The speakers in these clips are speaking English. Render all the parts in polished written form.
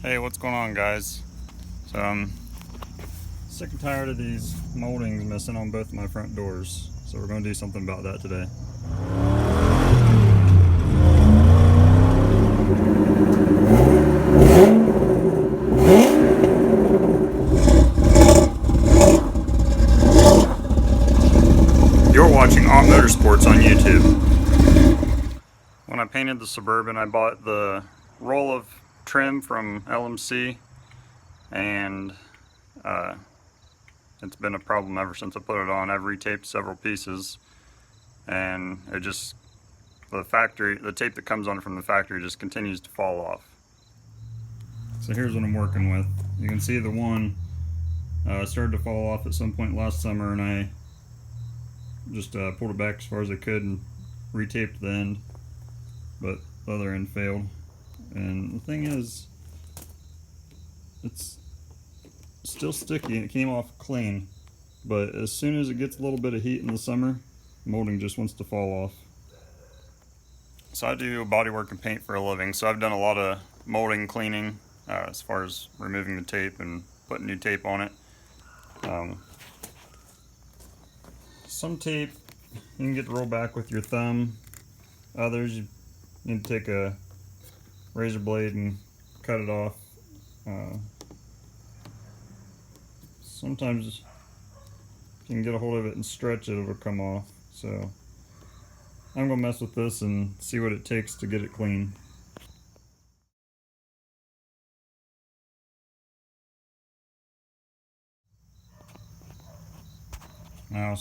Hey, what's going on, guys? So I'm sick and tired of these moldings missing on both of my front doors. So we're going to do something about that today. You're watching Alt Motorsports on YouTube. When I painted the Suburban, I bought the roll of trim from T.L.C. and it's been a problem ever since I put it on. I've retaped several pieces, and the tape that comes on it from the factory just continues to fall off. So here's what I'm working with. You can see the one started to fall off at some point last summer, and I just pulled it back as far as I could and retaped the end, but the other end failed. And the thing is, it's still sticky and it came off clean, but as soon as it gets a little bit of heat in the summer, molding just wants to fall off. So I do bodywork and paint for a living, so I've done a lot of molding cleaning as far as removing the tape and putting new tape on it. Some tape you can get to roll back with your thumb. Others you need to take a razor blade and cut it off. Sometimes if you can get a hold of it and stretch it, it'll come off. So I'm gonna mess with this and see what it takes to get it clean. Now,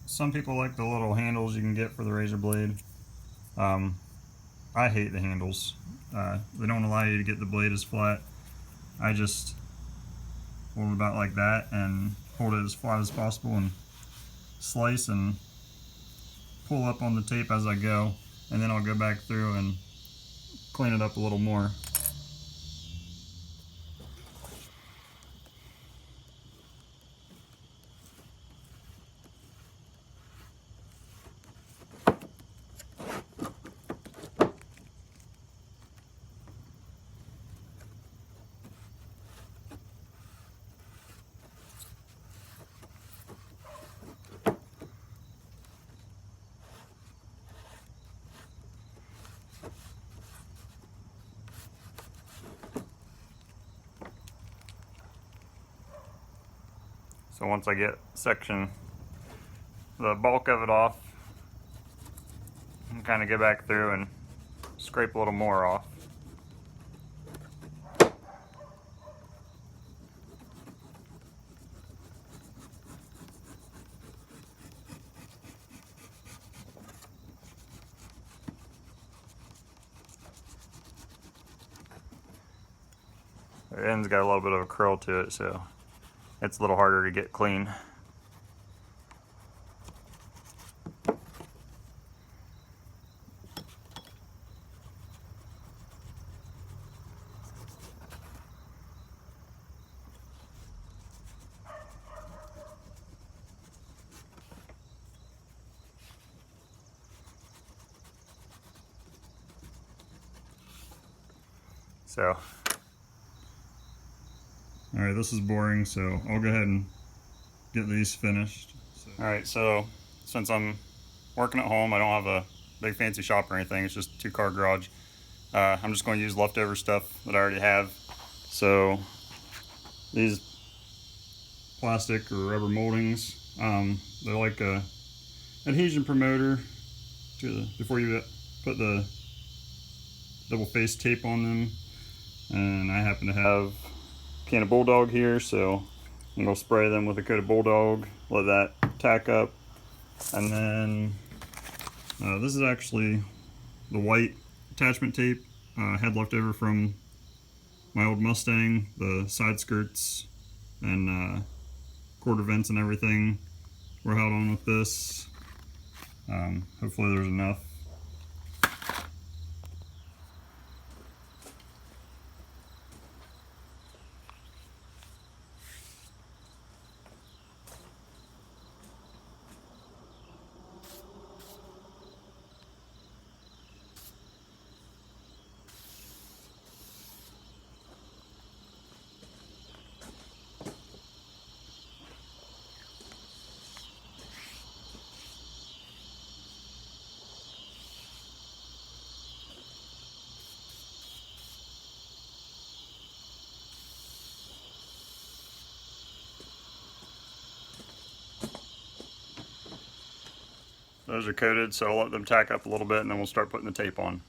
some people like the little handles you can get for the razor blade. I hate the handles. They don't allow you to get the blade as flat. I just hold it about like that and hold it as flat as possible and slice and pull up on the tape as I go, and then I'll go back through and clean it up a little more. So once I get the bulk of it off, and kind of go back through and scrape a little more off. The end's got a little bit of a curl to it, so it's a little harder to get clean. So, alright, this is boring, so I'll go ahead and get these finished. Alright, so since I'm working at home, I don't have a big fancy shop or anything, it's just a 2-car garage. I'm just going to use leftover stuff that I already have. So these plastic or rubber moldings, they're like a adhesion promoter before you put the double face tape on them. And I happen to have a can of Bulldog here, so I'm going to spray them with a coat of Bulldog, let that tack up. And then this is actually the white attachment tape I had left over from my old Mustang. The side skirts and quarter vents and everything were held on with this. Hopefully there's enough. Those are coated, so I'll let them tack up a little bit and then we'll start putting the tape on.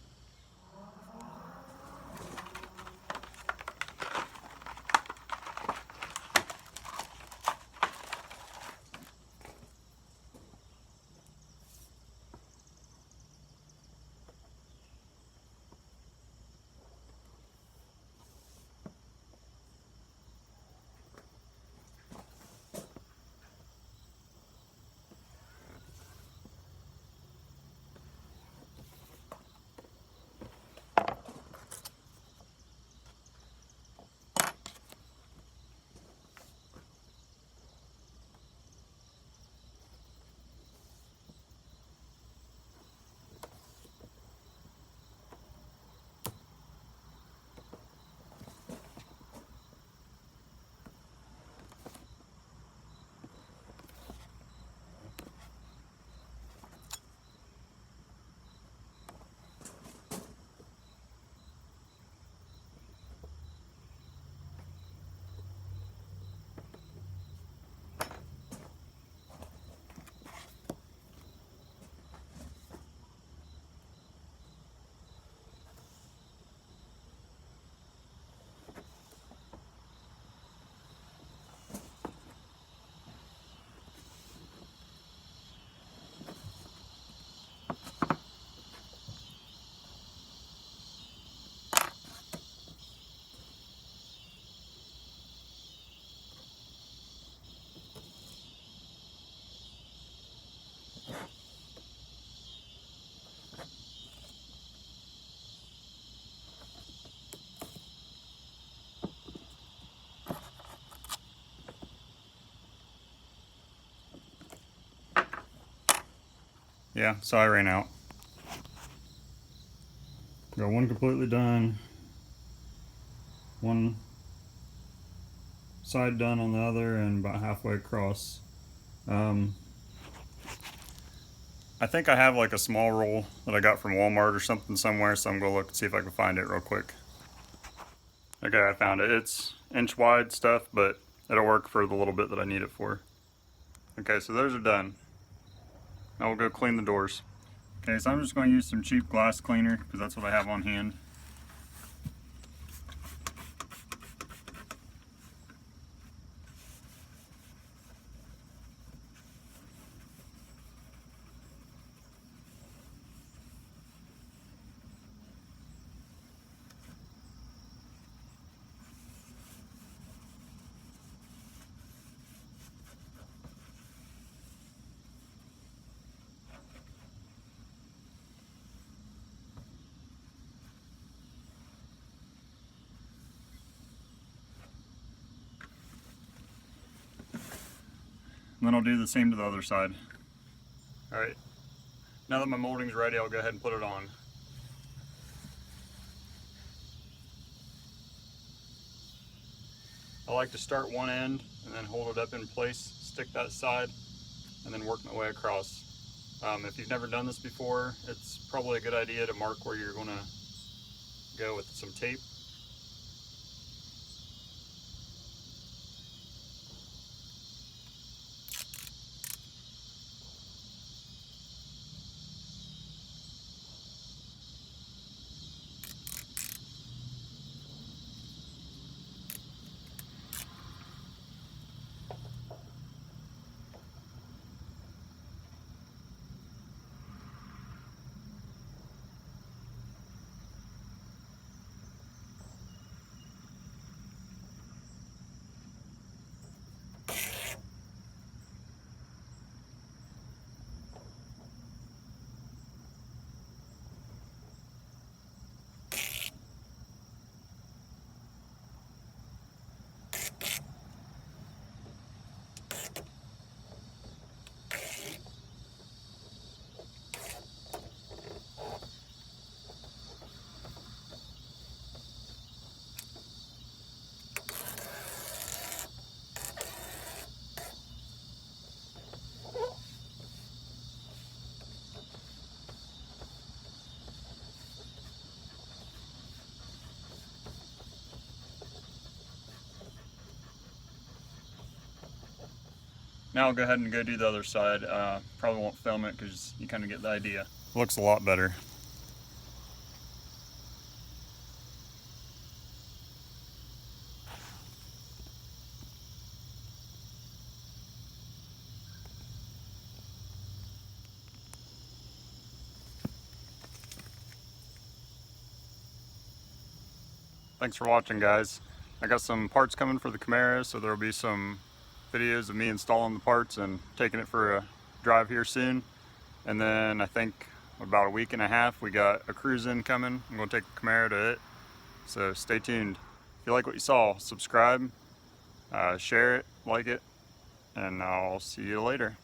Yeah, so I ran out. Got one completely done, one side done on the other, and about halfway across. I think I have like a small roll that I got from Walmart or something somewhere, so I'm gonna look and see if I can find it real quick. Okay, I found it. It's inch wide stuff, but it'll work for the little bit that I need it for. Okay, so those are done. Now we'll go clean the doors. Okay, so I'm just going to use some cheap glass cleaner because that's what I have on hand. And then I'll do the same to the other side. Alright, now that my molding's ready, I'll go ahead and put it on. I like to start one end and then hold it up in place, stick that side, and then work my way across. If you've never done this before, it's probably a good idea to mark where you're going to go with some tape. Now I'll go ahead and go do the other side. Probably won't film it because you kind of get the idea. Looks a lot better. Thanks for watching, guys. I got some parts coming for the Camaro, so there will be some videos of me installing the parts and taking it for a drive here soon. And then I think about a week and a half we got a cruise-in coming. I'm going to take the Camaro to it, so stay tuned. If you like what you saw, subscribe, share it, like it, and I'll see you later.